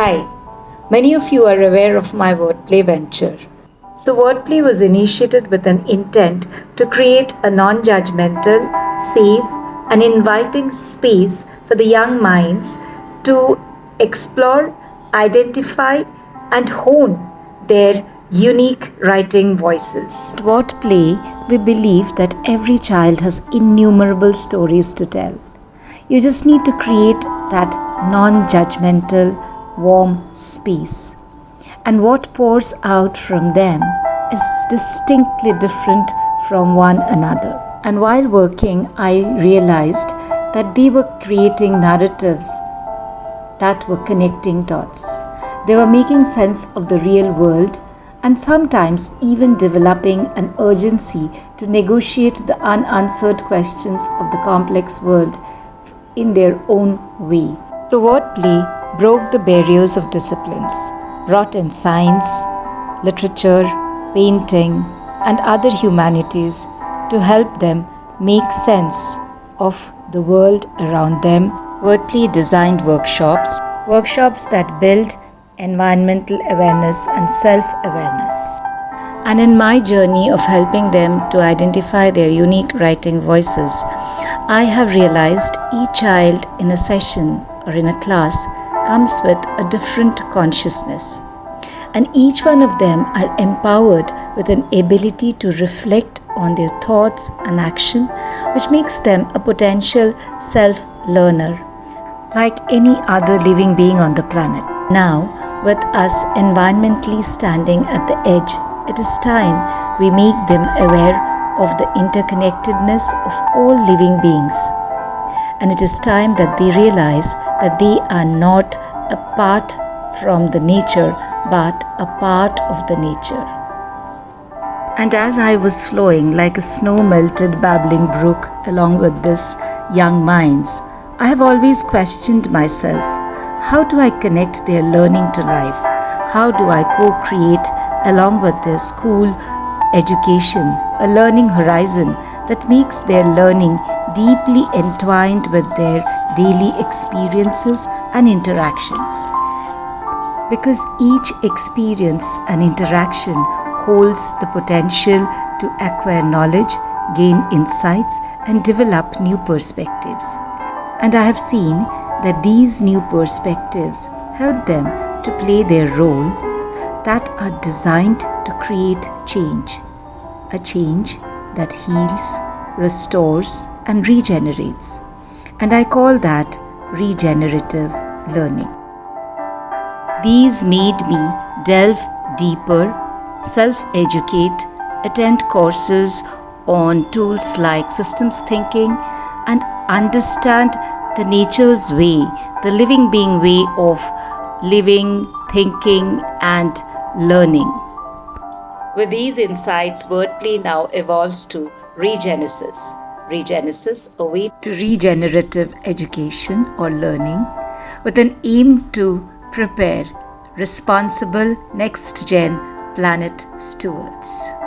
Hi, many of you are aware of my Wordplay venture. So, Wordplay was initiated with an intent to create a non judgmental, safe, and inviting space for the young minds to explore, identify, and hone their unique writing voices. At Wordplay, we believe that every child has innumerable stories to tell. You just need to create that non judgmental, warm space. And what pours out from them is distinctly different from one another. And while working, I realized that they were creating narratives that were connecting dots. They were making sense of the real world and sometimes even developing an urgency to negotiate the unanswered questions of the complex world in their own way. So, Wordplay broke the barriers of disciplines, brought in science, literature, painting, and other humanities to help them make sense of the world around them. Wordplay designed workshops that build environmental awareness and self-awareness. And in my journey of helping them to identify their unique writing voices, I have realized each child in a session or in a class comes with a different consciousness. And each one of them are empowered with an ability to reflect on their thoughts and action, which makes them a potential self-learner, like any other living being on the planet. Now, with us environmentally standing at the edge, it is time we make them aware of the interconnectedness of all living beings. And it is time that they realize that they are not apart from the nature, but a part of the nature. And as I was flowing like a snow-melted babbling brook along with this young minds, I have always questioned myself, how do I connect their learning to life? How do I co-create along with their school education, a learning horizon that makes their learning deeply entwined with their daily experiences and interactions? Because each experience and interaction holds the potential to acquire knowledge, gain insights, and develop new perspectives. And I have seen that these new perspectives help them to play their role that are designed to create change, a change that heals, restores, and regenerates. And I call that regenerative learning. These made me delve deeper, self-educate, attend courses on tools like systems thinking, and understand the nature's way, the living being way of living, thinking, and learning. With these insights, Wordplay now evolves to Regenesys. Regenesys, a way to regenerative education or learning with an aim to prepare responsible next-gen planet stewards.